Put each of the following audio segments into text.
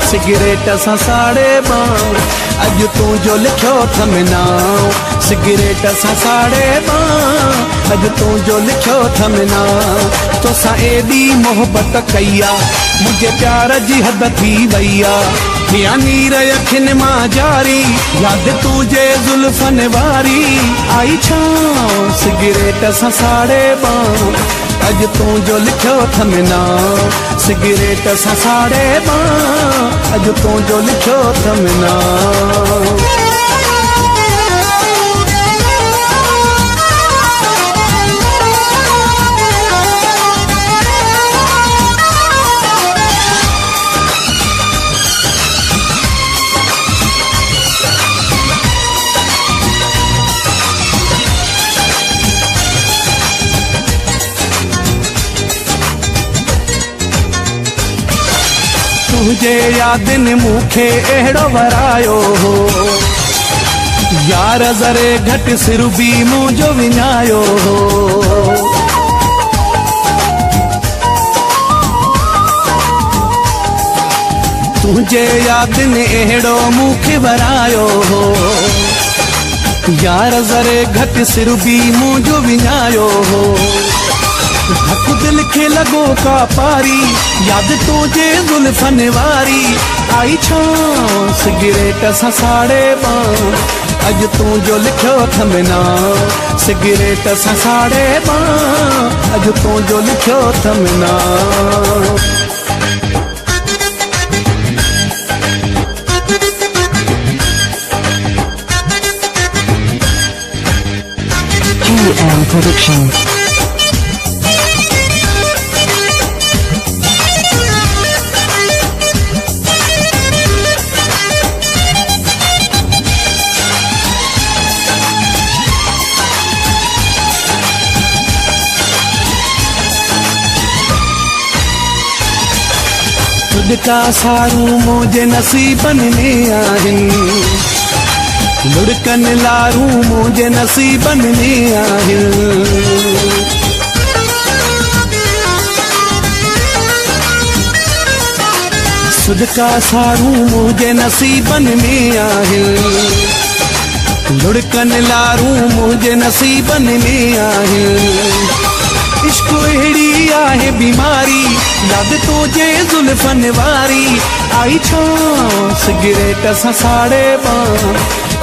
Cigarette सां साड़े बां अज तू जो लिखियो थमनाओ सिगरेट सां साड़े बां अज तू जो लिखियो थमनाओ तोसां एॾी मोहबत कई आ मुंहिंजे प्यार जी हद थी वई आ मिया नीर अखियुनि मां जारी यादि तुंहिंजे ज़ुल्फ़नि वारी आई छांव सिगरेट सां साड़े बां अज तू जो लिखियो थमनाओ सिगरेट सां साड़े बां अज तू जो लिखियो थमनाओ तुझे यादिन मूंखे अहिड़ो वरायो हो यार ज़रे घटि सिर बि मुंहिंजो विञायो हो तुझे यादिन अहिड़ो मूंखे वरायो हो यार ज़रे घटि सिर बि मुंहिंजो विञायो हो धक दिल खे लॻो का पारी यादि तुंहिंजे ज़ुल्फ़नि वारी आई छांव सिगरेट सां साड़े बां अज तू जो लिखियो थमनाओ सिगरेट सां साड़े बां अज तू जो लिखियो थमनाओ GM Productions. लुड़का सारूं मुंहिंजे नसीबनि में आहिनि लुड़कनि लारूं मुंहिंजे नसीबनि में आहिनि सुडका सारूं मुंहिंजे नसीबनि में आहिनि लुड़कनि लारूं मुंहिंजे नसीबनि में आहिनि इश्क अहिड़ी आहे बीमारी यादि तुंहिंजे ज़ुल्फ़नि वारी आई छांव सिगरेट सां साड़े बां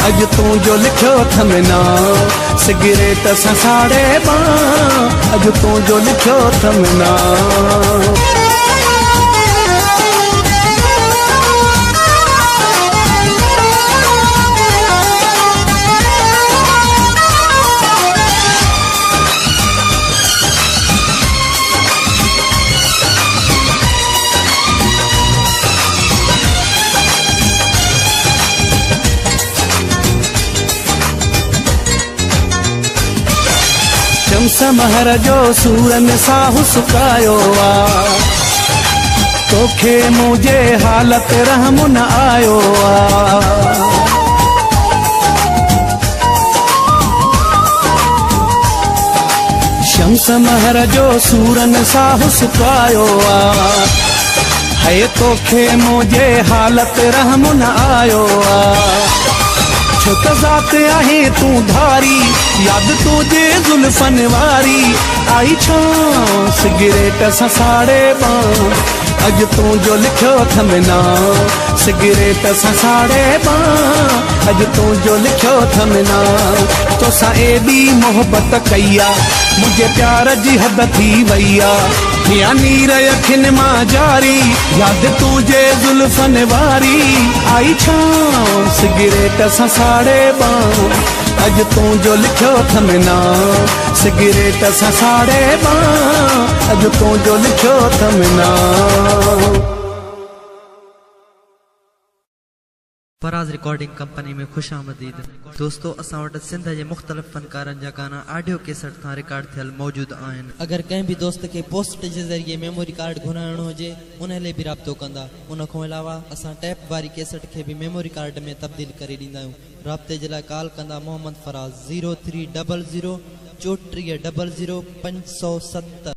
अज तू जो लिखियो थमनाओ सिगरेट सां साड़े बां अज तू जो लिखियो थमनाओ समहर जो सूरन साहु सुकायो आ तोखे मुझे हालत रहम न आयो आ शम्स महर जो सूरन साहु सुकायो आ है तोखे मुझे हालत रहम न आयो आ छो त ज़ात आहे तू धारी यादि तुंहिंजे ज़ुल्फ़नि वारी आई छांव सिगरेट सां साड़े बां अज तू जो लिखियो थमनाओ सिगरेट सां साड़े बां अज तू जो लिखियो थमनाओ तोसां एॾी मोहबत कई आ मुंहिंजे प्यार जी हद थी वई आ मिया नीर अखियुनि मां जारी यादि तुंहिंजे ज़ुल्फ़नि वारी आई छांव सिगरेट सां साड़े बां अज तू जो लिखियो थमनाओ सिगरेट सां साड़े बां अज तू जो लिखियो थमनाओ फराज रिकॉर्डिंग कंपनी में खुश आमदीद दोस्तों असां वटि सिंध जे मुख़्तलिफ़ फ़नकारनि जा गाना ऑडियो कैसेट सां रिकॉर्ड थियल मौजूद आहिनि अगरि कंहिं बि दोस्त खे पोस्ट जे ज़रिए मेमोरी कार्ड घुराइणो हुजे उन लाइ बि राब्तो कंदा उन खां अलावा असां टैप वारी कैसेट खे बि मेमोरी कार्ड में तब्दील करे ॾींदा आहियूं राब्ते जे लाइ कॉल कंदा मोहम्मद फराज 0300 3400 570